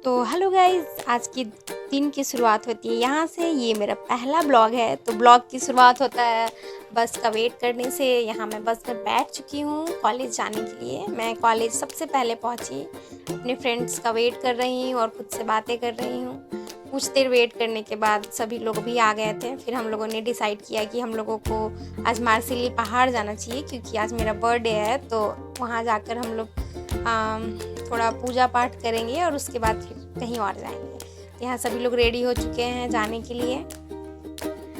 तो hello guys, आज की दिन की शुरुआत होती है यहाँ से। ये मेरा पहला ब्लॉग है। तो ब्लॉग की शुरुआत होता है बस का वेट करने से। यहाँ मैं बस में बैठ चुकी हूँ कॉलेज जाने के लिए। मैं कॉलेज सबसे पहले पहुँची, अपने फ्रेंड्स का वेट कर रही हूँ और खुद से बातें कर रही हूँ। कुछ देर वेट करने के बाद सभी लोग भी आ गए थे। फिर हम लोगों ने डिसाइड किया कि हम लोगों को आज मार्सिली पहाड़ जाना चाहिए, क्योंकि आज मेरा बर्थडे है। तो वहाँ जाकर हम लोग थोड़ा पूजा पाठ करेंगे और उसके बाद फिर कहीं और जाएंगे। यहाँ सभी लोग रेडी हो चुके हैं जाने के लिए।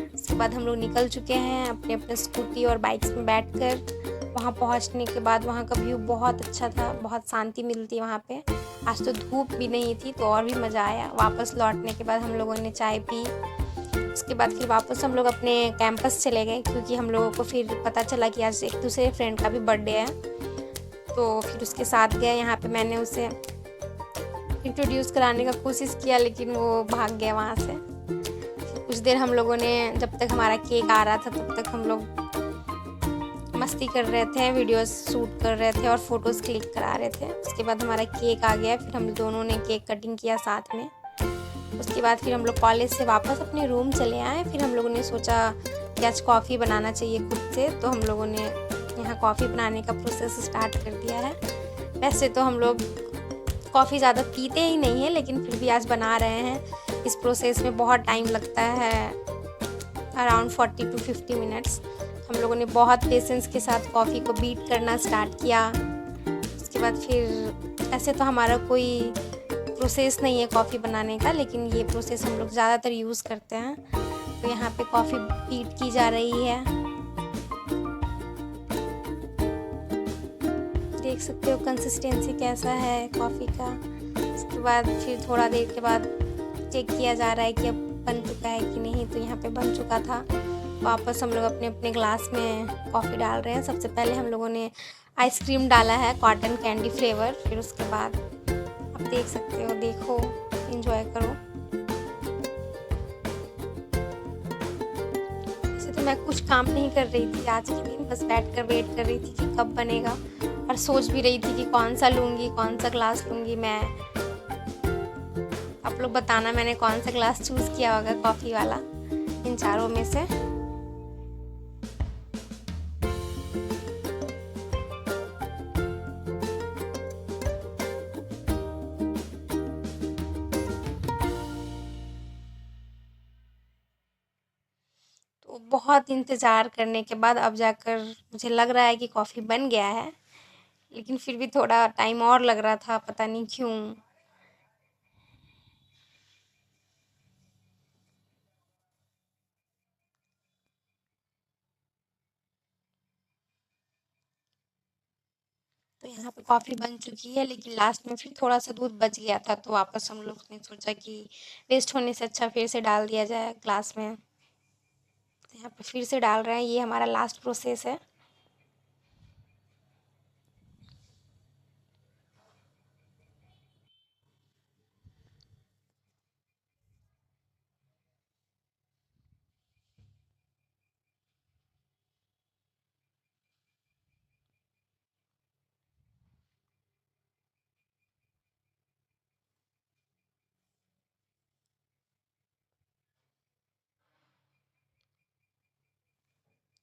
उसके बाद हम लोग निकल चुके हैं अपने अपने स्कूटी और बाइक्स में बैठकर। वहाँ पहुँचने के बाद वहाँ का व्यू बहुत अच्छा था, बहुत शांति मिलती है वहाँ पे। आज तो धूप भी नहीं थी तो और भी मज़ा आया। वापस लौटने के बाद हम लोगों ने चाय पी। उसके बाद फिर वापस हम लोग अपने कैंपस चले गए, क्योंकि हम लोगों को फिर पता चला कि आज एक दूसरे फ्रेंड का भी बर्थडे है। तो फिर उसके साथ गए। यहाँ पे मैंने उसे इंट्रोड्यूस कराने का कोशिश किया, लेकिन वो भाग गया वहाँ से। कुछ देर हम लोगों ने, जब तक हमारा केक आ रहा था तब तक हम लोग मस्ती कर रहे थे, वीडियोस शूट कर रहे थे और फोटोज़ क्लिक करा रहे थे। उसके बाद हमारा केक आ गया, फिर हम दोनों ने केक कटिंग किया साथ में। उसके बाद फिर हम लोग कॉलेज से वापस अपने रूम चले आए। फिर हम लोगों ने सोचा कि आज कॉफ़ी बनाना चाहिए खुद से। तो हम लोगों ने यहाँ कॉफ़ी बनाने का प्रोसेस स्टार्ट कर दिया है। वैसे तो हम लोग कॉफ़ी ज़्यादा पीते ही नहीं है, लेकिन फिर भी आज बना रहे हैं। इस प्रोसेस में बहुत टाइम लगता है, अराउंड 40 to 50 मिनट्स। हम लोगों ने बहुत पेशेंस के साथ कॉफ़ी को बीट करना स्टार्ट किया। उसके बाद फिर ऐसे तो हमारा कोई प्रोसेस नहीं है कॉफ़ी बनाने का, लेकिन ये प्रोसेस हम लोग ज़्यादातर यूज़ करते हैं। तो यहाँ पे कॉफ़ी बीट की जा रही है। देख सकते हो कंसिस्टेंसी कैसा है कॉफ़ी का। उसके बाद फिर थोड़ा देर के बाद चेक किया जा रहा है कि अब बन चुका है कि नहीं। तो यहाँ पे बन चुका था। वापस हम लोग अपने अपने ग्लास में कॉफ़ी डाल रहे हैं। सबसे पहले हम लोगों ने आइसक्रीम डाला है, कॉटन कैंडी फ्लेवर। फिर उसके बाद आप देख सकते हो, देखो, एंजॉय करो। वैसे तो मैं कुछ काम नहीं कर रही थी आज के दिन, बस बैठकर वेट कर रही थी कि कब बनेगा। और सोच भी रही थी कि कौन सा लूँगी, कौन सा ग्लास लूँगी मैं। आप लोग बताना मैंने कौन सा ग्लास चूज़ किया होगा कॉफ़ी वाला इन चारों में से। तो बहुत इंतज़ार करने के बाद अब जाकर मुझे लग रहा है कि कॉफ़ी बन गया है, लेकिन फिर भी थोड़ा टाइम और लग रहा था, पता नहीं क्यों। तो यहाँ पे कॉफ़ी बन चुकी है, लेकिन लास्ट में फिर थोड़ा सा दूध बच गया था। तो वापस हम लोग ने सोचा कि वेस्ट होने से अच्छा फिर से डाल दिया जाए ग्लास में। तो यहाँ पे फिर से डाल रहे हैं। ये हमारा लास्ट प्रोसेस है।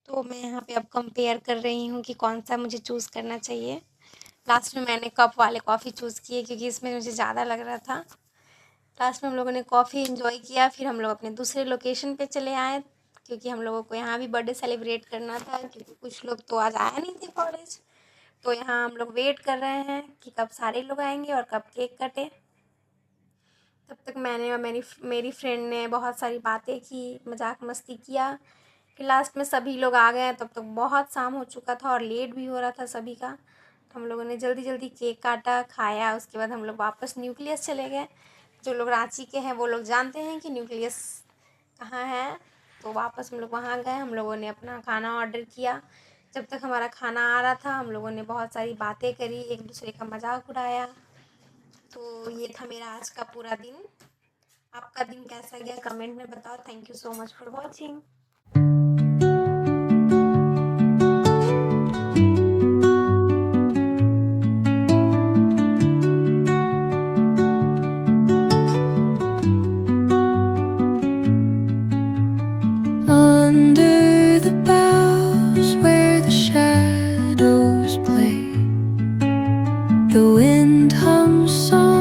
तो मैं यहाँ पे अब कंपेयर कर रही हूँ कि कौन सा मुझे चूज़ करना चाहिए। लास्ट में मैंने कप वाले कॉफ़ी चूज़ किए, क्योंकि इसमें मुझे ज़्यादा लग रहा था। लास्ट में हम लोगों ने कॉफ़ी एंजॉय किया। फिर हम लोग अपने दूसरे लोकेशन पे चले आए, क्योंकि हम लोगों को यहाँ भी बर्थडे सेलिब्रेट करना था, क्योंकि कुछ लोग तो आज आया नहीं थे कॉलेज। तो यहाँ हम लोग वेट कर रहे हैं कि कब सारे लोग आएंगे और कब केक कटे। तब तक मैंने और मेरी फ्रेंड ने बहुत सारी बातें की, मजाक मस्ती किया। फिर लास्ट में सभी लोग आ गए। तब तक बहुत शाम हो चुका था और लेट भी हो रहा था सभी का। तो हम लोगों ने जल्दी जल्दी केक काटा, खाया। उसके बाद हम लोग वापस न्यूक्लियस चले गए। जो लोग रांची के हैं वो लोग जानते हैं कि न्यूक्लियस कहाँ है। तो वापस हम लोग वहाँ गए। हम लोगों ने अपना खाना ऑर्डर किया। जब तक हमारा खाना आ रहा था हम लोगों ने बहुत सारी बातें करी, एक दूसरे का मजाक उड़ाया। तो ये था मेरा आज का पूरा दिन। आपका दिन कैसा गया कमेंट में बताओ। Thank you so much for watching. wind hums softly